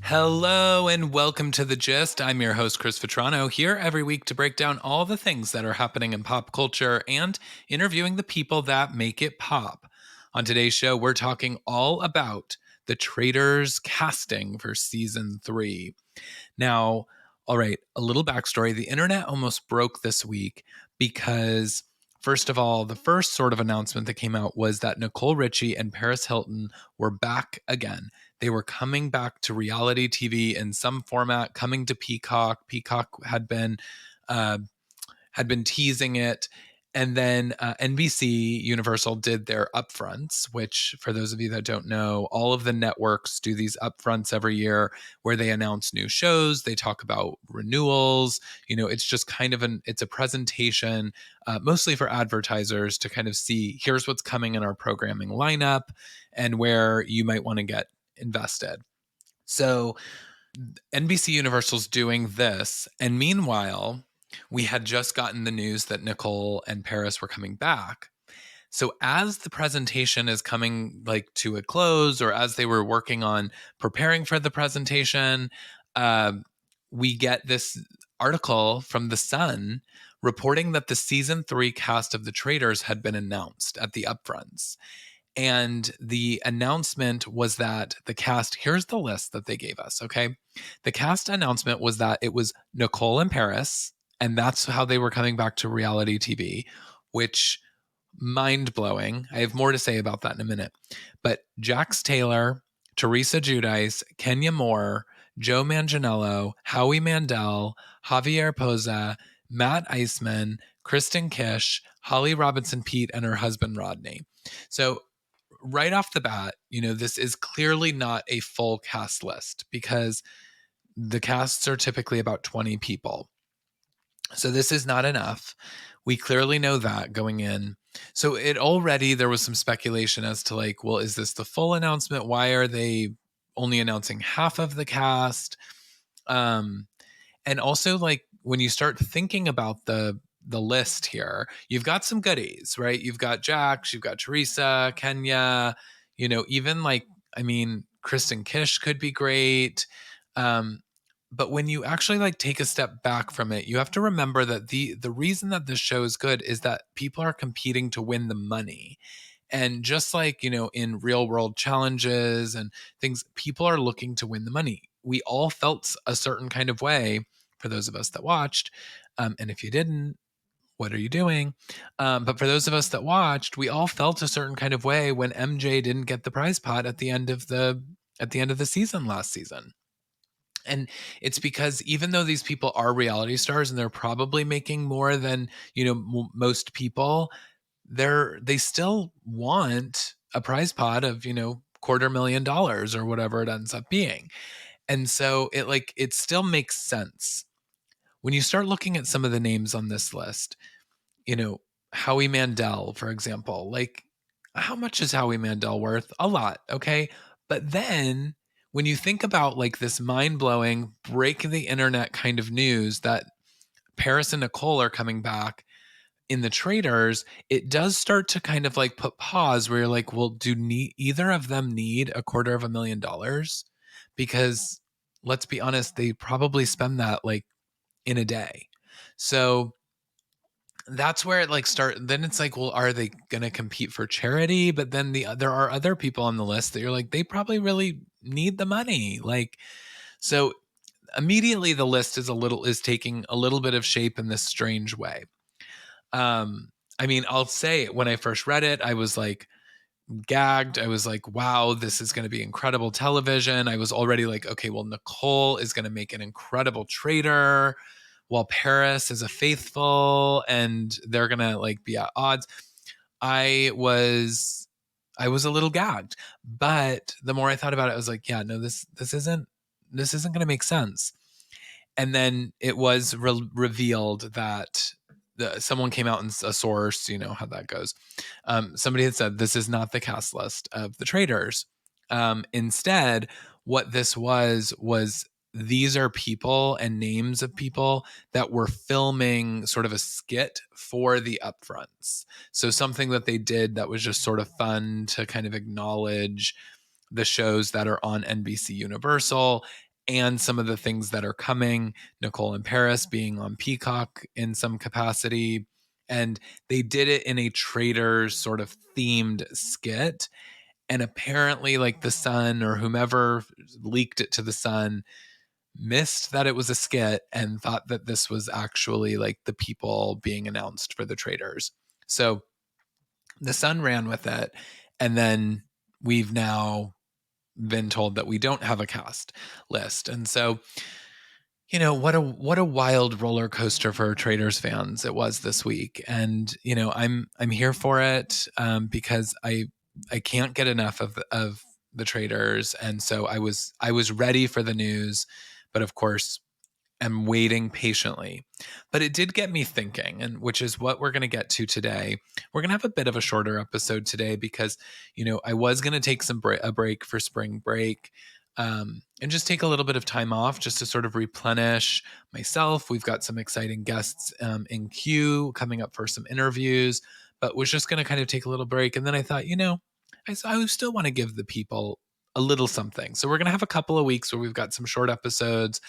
Hello and welcome to The Gist. I'm your host, Chris Vetrano, here every week to break down all the things that are happening in pop culture and interviewing the people that make it pop. On today's show, we're talking all about the Traitors casting for season 3. Now, all right, a little backstory. The internet almost broke this week because, first of all, the first sort of announcement that came out was that Nicole Richie and Paris Hilton were back again. They were coming back to reality TV in some format, coming to Peacock. Peacock uh, had been teasing it. And then NBC Universal did their upfronts, which, for those of you that don't know, all of the networks do these upfronts every year where they announce new shows. They talk about renewals. It's just kind of it's a presentation, mostly for advertisers to kind of see here's what's coming in our programming lineup and where you might want to get invested. So NBC Universal's doing this. And meanwhile, we had just gotten the news that Nicole and Paris were coming back. So as the presentation is coming to a close, or as they were working on preparing for the presentation, uh, we get this article from The Sun reporting that the season 3 cast of The Traitors had been announced at the upfronts. And the announcement was that the cast, here's the list that they gave us, okay? The cast announcement was that it was Nicole and Paris, and that's how they were coming back to reality TV, which mind blowing. I have more to say about that in a minute. But Jax Taylor, Teresa Giudice, Kenya Moore, Joe Manganiello, Howie Mandel, Javier Poza, Matt Eisman, Kristen Kish, Holly Robinson Pete, and her husband Rodney. So right off the bat, this is clearly not a full cast list because the casts are typically about 20 people. So this is not enough. We clearly know that going in. So there was some speculation as to well, is this the full announcement? Why are they only announcing half of the cast? And also when you start thinking about the list here, you've got some goodies, right? You've got Jax, you've got Teresa, Kenya, even Kristen Kish could be great. But when you actually take a step back from it, you have to remember that the reason that this show is good is that people are competing to win the money. And just in real world challenges and things, people are looking to win the money. We all felt a certain kind of way for those of us that watched. And if you didn't, what are you doing? But for those of us that watched, we all felt a certain kind of way when MJ didn't get the prize pot at the end of the season last season. And it's because even though these people are reality stars and they're probably making more than most people, they still want a prize pot of $250,000 or whatever it ends up being. And so it still makes sense when you start looking at some of the names on this list. Howie Mandel, for example, how much is Howie Mandel worth? A lot, okay? But then when you think about this mind-blowing break the internet kind of news that Paris and Nicole are coming back in the Traitors, it does start to kind of put pause where you're well, do either of them need $250,000? Because let's be honest, they probably spend that in a day. So that's where it then it's well, are they gonna compete for charity? But then there are other people on the list that you're they probably really need the money. So immediately the list is taking a little bit of shape in this strange way. I'll say when I first read it, I was gagged. I was wow, this is going to be incredible television. I was already okay, well, Nicole is going to make an incredible traitor while Paris is a faithful and they're going to be at odds. I was a little gagged, but the more I thought about it, I was yeah, no, this isn't going to make sense. And then it was revealed that someone came out and a source, how that goes. Somebody had said, this is not the cast list of the Traitors. Instead, what this was these are people and names of people that were filming sort of a skit for the upfronts. So something that they did that was just sort of fun to kind of acknowledge the shows that are on NBC Universal. and some of the things that are coming, Nicole and Paris being on Peacock in some capacity. And they did it in a Traitors sort of themed skit. And apparently, like the Sun or whomever leaked it to the Sun missed that it was a skit and thought that this was actually like the people being announced for the Traitors. So the Sun ran with it. And then we've now been told that we don't have a cast list. And so, what a wild roller coaster for Traitors fans it was this week. And I'm here for it, because I can't get enough of the Traitors. And so I was ready for the news, but of course am waiting patiently. But it did get me thinking, and which is what we're going to get to today. We're going to have a bit of a shorter episode today because, I was going to take a break for spring break, and just take a little bit of time off just to sort of replenish myself. We've got some exciting guests in queue coming up for some interviews, but was just going to kind of take a little break. And then I thought, I still want to give the people a little something. So we're going to have a couple of weeks where we've got some short episodes.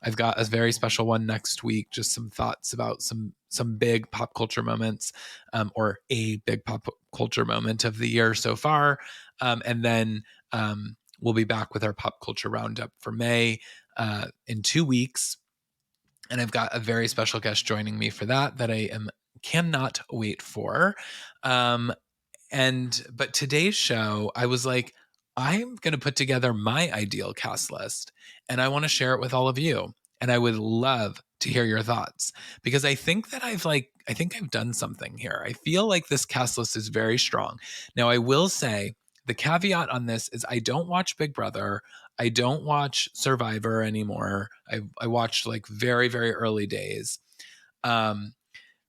I've got a very special one next week, just some thoughts about some big pop culture moments, or a big pop culture moment of the year so far. And then we'll be back with our pop culture roundup for May in 2 weeks. And I've got a very special guest joining me for that I cannot wait for. But today's show, I was like, I'm going to put together my ideal cast list and I want to share it with all of you. And I would love to hear your thoughts because I think that I think I've done something here. I feel like this cast list is very strong. Now, I will say the caveat on this is I don't watch Big Brother. I don't watch Survivor anymore. I watched like very, very early days.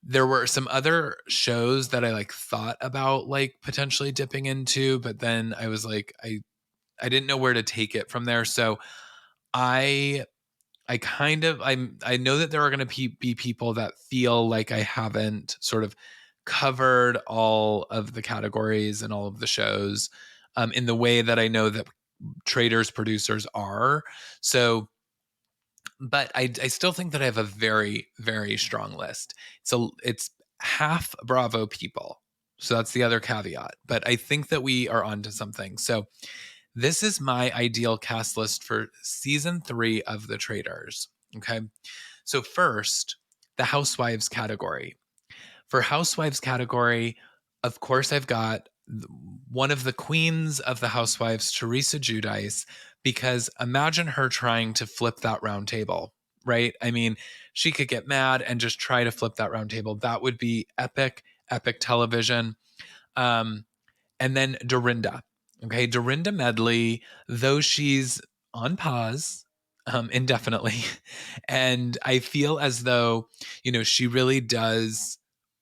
There were some other shows that I like thought about like potentially dipping into, but then I was like, I didn't know where to take it from there. So I I know that there are going to be people that feel like I haven't sort of covered all of the categories and all of the shows in the way that I know that Traitors producers are. So, but I still think that I have a very, very strong list. So it's half Bravo people. So that's the other caveat. But I think that we are onto something. So this is my ideal cast list for season 3 of The Traitors. Okay. So first, the Housewives category. For Housewives category, of course, I've got one of the queens of the Housewives, Teresa Giudice, because imagine her trying to flip that round table, right? I mean, she could get mad and just try to flip that round table. That would be epic, epic television. Um, and then Dorinda. Okay, Dorinda Medley, though she's on pause indefinitely, and I feel as though, she really does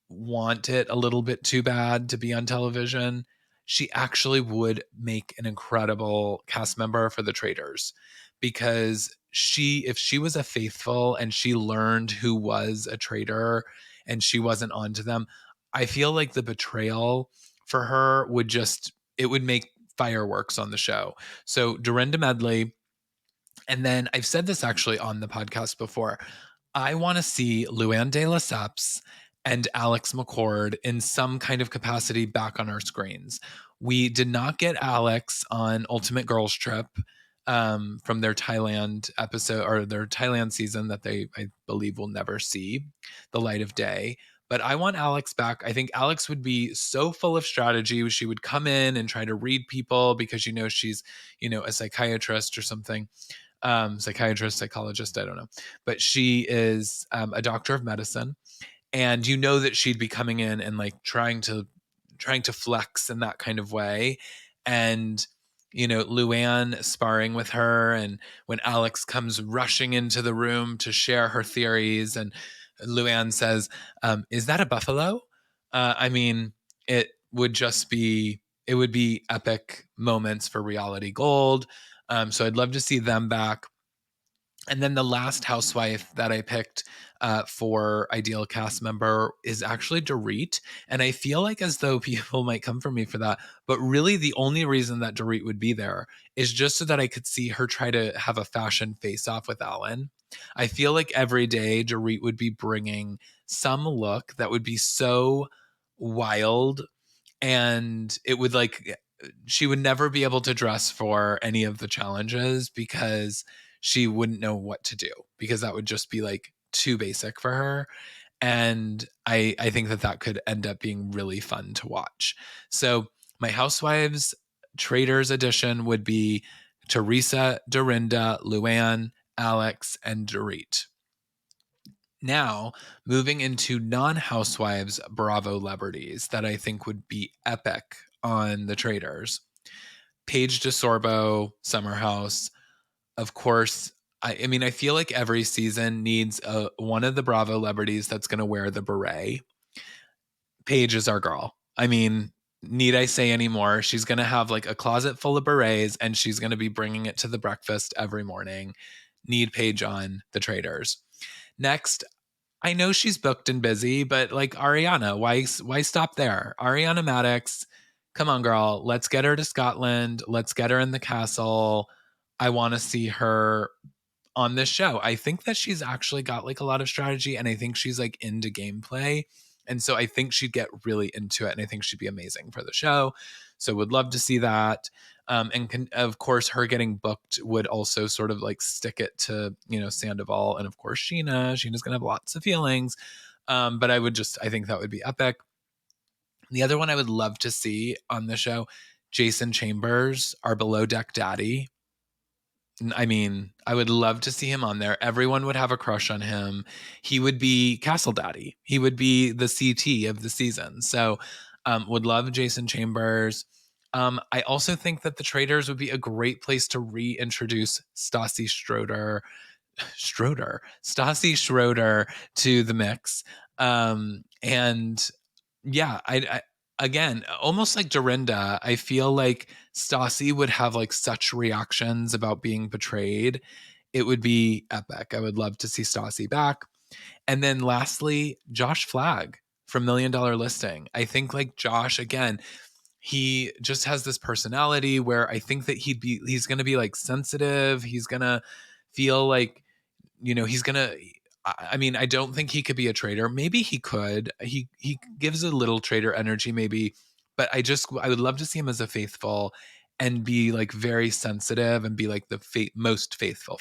want it a little bit too bad to be on television. She actually would make an incredible cast member for the Traitors because if she was a faithful and she learned who was a traitor and she wasn't onto them, I feel like the betrayal for her it would make fireworks on the show. So Dorinda Medley, and then I've said this actually on the podcast before. I want to see Luann de Lesseps and Alex McCord in some kind of capacity back on our screens. We did not get Alex on Ultimate Girls Trip from their Thailand episode or their Thailand season that I believe, will never see the light of day. But I want Alex back. I think Alex would be so full of strategy. She would come in and try to read people because she's a psychiatrist or something, psychiatrist, psychologist, I don't know. But she is a doctor of medicine. And that she'd be coming in and like trying to flex in that kind of way. And, Luann sparring with her. And when Alex comes rushing into the room to share her theories, and Luann says, is that a buffalo? I mean, it would just be, it would be epic moments for reality gold. So I'd love to see them back. And then the last housewife that I picked for ideal cast member is actually Dorit. And I feel like as though people might come for me for that. But really, the only reason that Dorit would be there is just so that I could see her try to have a fashion face off with Alan. I feel like every day Dorit would be bringing some look that would be so wild, and it would like she would never be able to dress for any of the challenges because she wouldn't know what to do, because that would just be like too basic for her. And I think that that could end up being really fun to watch. So my Housewives Traitors edition would be Teresa, Dorinda, Luann, Alex, and Dorit. Now, moving into non Housewives Bravo celebrities that I think would be epic on the Traitors. Paige DeSorbo, Summer House. Of course, I mean, I feel like every season needs one of the Bravo celebrities that's going to wear the beret. Paige is our girl. I mean, need I say any more? She's going to have like a closet full of berets, and she's going to be bringing it to the breakfast every morning. Need Paige on the Traitors. Next, I know she's booked and busy, but like Ariana, why stop there? Ariana Maddox, come on, girl. Let's get her to Scotland. Let's get her in the castle. I want to see her on this show. I think that she's actually got like a lot of strategy, and I think she's like into gameplay. And so I think she'd get really into it, and I think she'd be amazing for the show. So would love to see that. Of course, her getting booked would also sort of like stick it to, Sandoval. And of course, Sheena's going to have lots of feelings. But I think that would be epic. The other one I would love to see on the show, Jason Chambers, our below deck daddy. I mean, I would love to see him on there. Everyone would have a crush on him. He would be Castle Daddy. He would be the CT of the season. So, would love Jason Chambers. I also think that the Traitors would be a great place to reintroduce Stassi Schroeder to the mix. And yeah, again, almost like Dorinda, I feel like Stassi would have like such reactions about being betrayed. It would be epic. I would love to see Stassi back. And then lastly, Josh Flagg from Million Dollar Listing. I think like Josh, again, he just has this personality where I think that he's going to be like sensitive. He's going to feel like, he's going to, I mean, I don't think he could be a traitor. Maybe he could. He gives a little traitor energy, maybe, but I would love to see him as a faithful and be like very sensitive and be like the most faithful.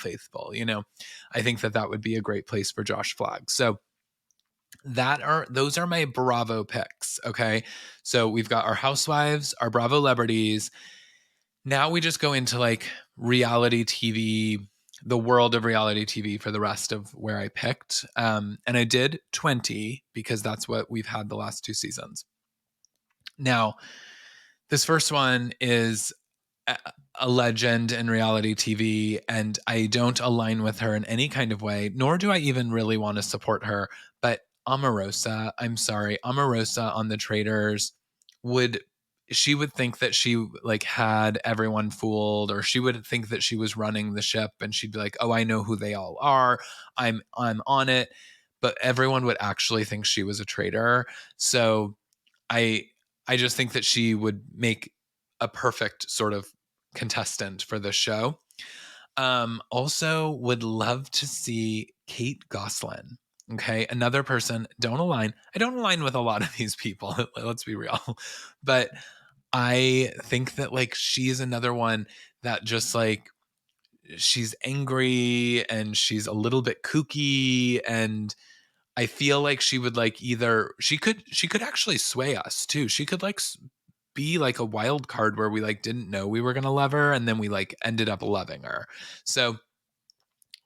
I think that that would be a great place for Josh Flagg. So those are my Bravo picks. Okay, so we've got our Housewives, our Bravo celebrities. Now we just go into like reality TV, the world of reality TV for the rest of where I picked. And I did 20 because that's what we've had the last two seasons. Now, this first one is a legend in reality TV, and I don't align with her in any kind of way, nor do I even really want to support her. But Omarosa, I'm sorry, Omarosa on the Traitors would think that she like had everyone fooled, or she would think that she was running the ship, and she'd be like, "Oh, I know who they all are. I'm on it." But everyone would actually think she was a traitor. So I I just think that she would make a perfect sort of contestant for this show. Also would love to see Kate Goslin. Okay, another person. Don't align. I don't align with a lot of these people. Let's be real, but I think that like she's another one that just like she's angry and she's a little bit kooky, and I feel like she would like either she could actually sway us too. She could like be like a wild card where we like didn't know we were going to love her, and then we like ended up loving her. So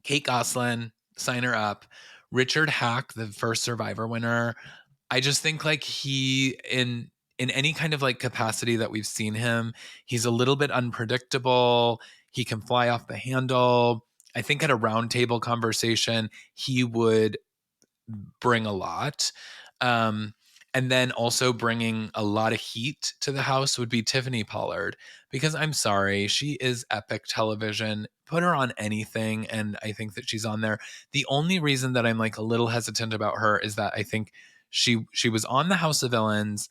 Kate Goslin, sign her up. Richard Hack, the first Survivor winner. I just think like he in any kind of like capacity that we've seen him, he's a little bit unpredictable. He can fly off the handle. I think at a roundtable conversation, he would bring a lot. And then also bringing a lot of heat to the house would be Tiffany Pollard, because I'm sorry, she is epic television. Put her on anything, and I think that she's on there. The only reason that I'm like a little hesitant about her is that I think she was on the House of Villains,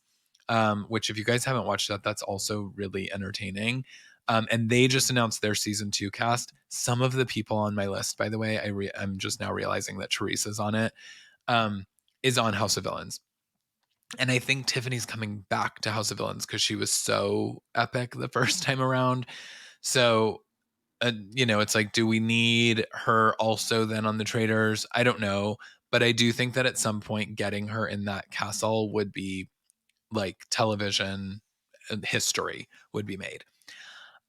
which if you guys haven't watched that, that's also really entertaining. And they just announced their season 2 cast. Some of the people on my list, by the way, I'm just now realizing that Teresa's on it, um, is on House of Villains. And I think Tiffany's coming back to House of Villains because she was so epic the first time around. So, it's like, do we need her also then on the Traitors? I don't know. But I do think that at some point getting her in that castle would be like television history would be made.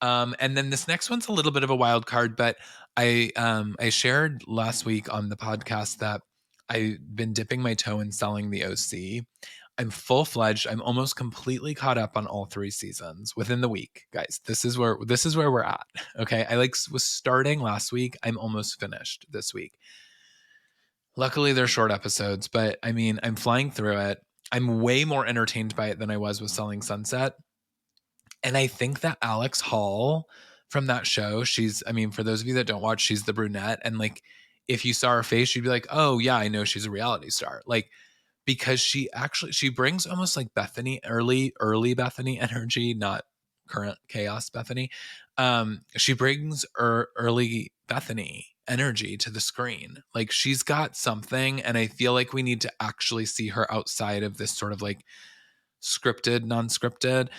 And then this next one's a little bit of a wild card, but I shared last week on the podcast that I've been dipping my toe in selling the OC. I'm full fledged. I'm almost completely caught up on all 3 seasons within the week, guys. This is where we're at. Okay, I was starting last week. I'm almost finished this week. Luckily, they're short episodes, but I mean, I'm flying through it. I'm way more entertained by it than I was with Selling Sunset. And I think that Alex Hall from that show, I mean, for those of you that don't watch, she's the brunette. And like, if you saw her face, you'd be like, oh, yeah, I know she's a reality star. Like, because she brings almost like Bethany, early Bethany energy, not current chaos Bethany. She brings early Bethany energy to the screen. Like, she's got something. And I feel like we need to actually see her outside of this sort of like scripted, non-scripted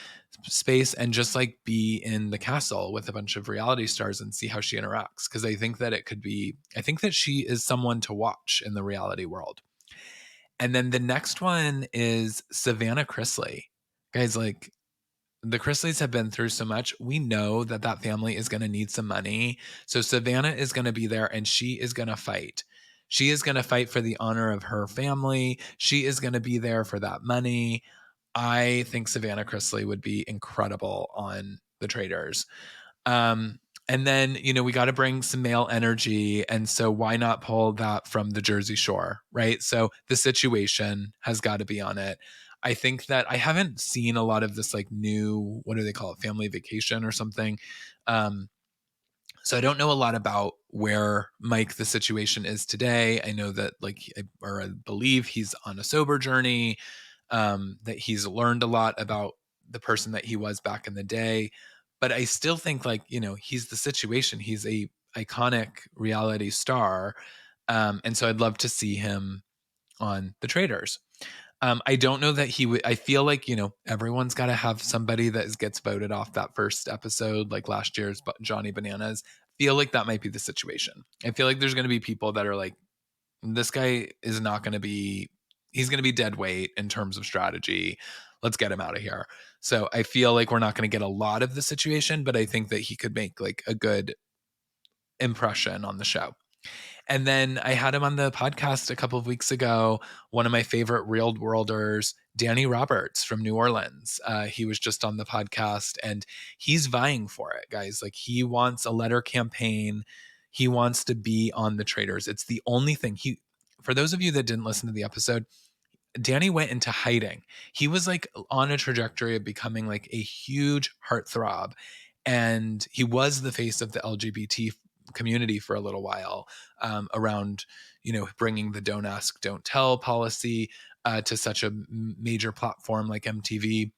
space and just like be in the castle with a bunch of reality stars and see how she interacts. Cause I think that she is someone to watch in the reality world. And then the next one is Savannah Chrisley. Guys, like, the Chrisleys have been through so much. We know that that family is going to need some money. So Savannah is going to be there and she is going to fight. She is going to fight for the honor of her family. She is going to be there for that money. I think Savannah Chrisley would be incredible on the Traitors. Um, and then, we got to bring some male energy. And so why not pull that from the Jersey Shore, right? So The Situation has got to be on it. I think that I haven't seen a lot of this like new, what do they call it? Family Vacation or something. Um, so I don't know a lot about where Mike The Situation is today. I know that I believe he's on a sober journey, that he's learned a lot about the person that he was back in the day. But I still think he's The Situation. He's a iconic reality star. And so I'd love to see him on the Traitors. I don't know that he would. I feel like everyone's got to have somebody that gets voted off that first episode, like last year's Johnny Bananas. Feel like that might be the situation. I feel like there's going to be people that are like, this guy is not going to be. He's going to be dead weight in terms of strategy. Let's get him out of here. So I feel like we're not going to get a lot of the situation, but I think that he could make like a good impression on the show. And then I had him on the podcast a couple of weeks ago. One of my favorite real worlders, Danny Roberts from New Orleans. He was just on the podcast and he's vying for it, guys. Like, he wants a letter campaign. He wants to be on the Traitors. It's the only thing for those of you that didn't listen to the episode, Danny went into hiding. He was like on a trajectory of becoming like a huge heartthrob. And he was the face of the LGBT community for a little while, around, bringing the don't ask, don't tell policy to such a major platform like MTV.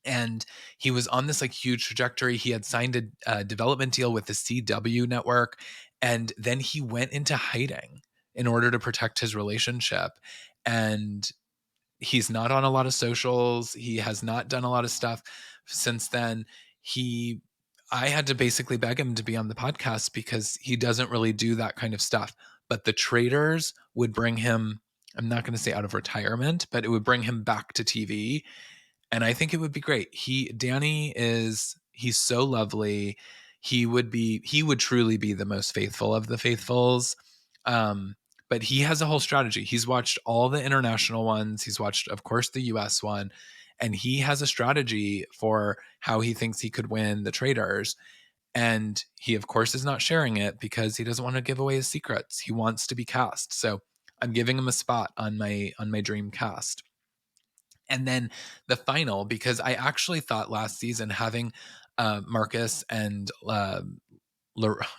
And he was on this like huge trajectory. He had signed a development deal with the CW network. And then he went into hiding in order to protect his relationship. And he's not on a lot of socials. He has not done a lot of stuff since then. I had to basically beg him to be on the podcast because he doesn't really do that kind of stuff. But the Traitors would bring him, I'm not going to say out of retirement, but it would bring him back to TV. And I think it would be great. He's so lovely. He would truly be the most faithful of the faithfuls. Um, but he has a whole strategy. He's watched all the international ones. He's watched, of course, the US one, and he has a strategy for how he thinks he could win the Traitors. And he, of course, is not sharing it because he doesn't want to give away his secrets. He wants to be cast. So I'm giving him a spot on my dream cast. And then the final, because I actually thought last season having Marcus and oh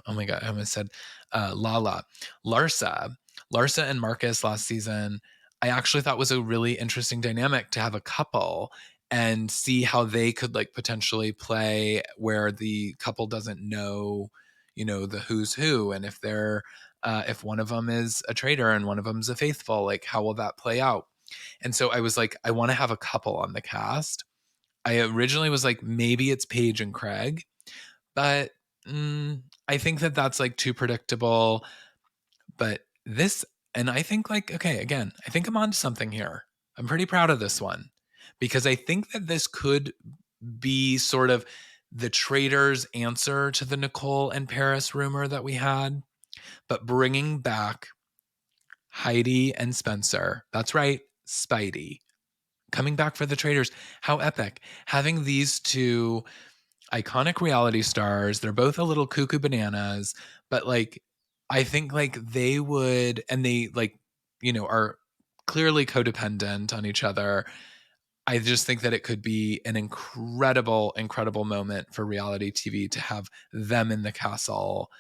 my god, I almost said Lala, Larsa, Larsa and Marcus last season. I actually thought was a really interesting dynamic to have a couple and see how they could like potentially play where the couple doesn't know, the who's who, and if one of them is a traitor and one of them's a faithful, like how will that play out? And so I was like, I want to have a couple on the cast. I originally was like, maybe it's Paige and Craig, but I think that that's like too predictable. But this, and I think like, okay, again, I think I'm onto something here. I'm pretty proud of this one because I think that this could be sort of the Traitors' answer to the Nicole and Paris rumor that we had, but bringing back Heidi and Spencer. That's right, Spidey coming back for the Traitors. How epic. Having these two iconic reality stars. They're both a little cuckoo bananas, but like I think like they would, and they like, are clearly codependent on each other. I just think that it could be an incredible, incredible moment for reality TV to have them in the castle.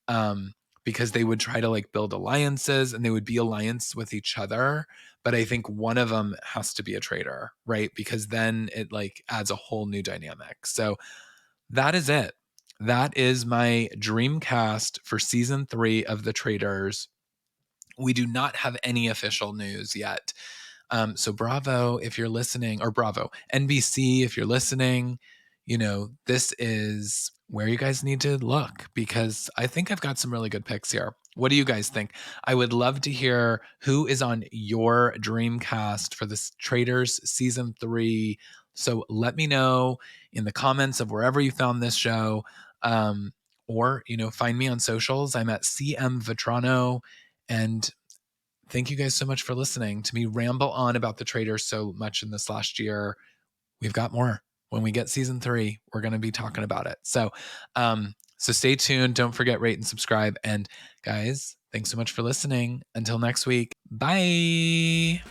Um, because they would try to like build alliances and they would be alliance with each other. But I think one of them has to be a traitor, right? Because then it like adds a whole new dynamic. So that is it. That is my dream cast for season 3 of The Traitors. We do not have any official news yet. So Bravo, if you're listening, or Bravo, NBC, if you're listening, this is where you guys need to look because I think I've got some really good picks here. What do you guys think? I would love to hear who is on your dream cast for this Traitors season 3. So let me know in the comments of wherever you found this show. Or, find me on socials. I'm at CM Vetrano. And thank you guys so much for listening to me ramble on about the Traitors so much in this last year. We've got more. When we get season 3, we're going to be talking about it. So stay tuned. Don't forget, rate and subscribe. And guys, thanks so much for listening. Until next week. Bye.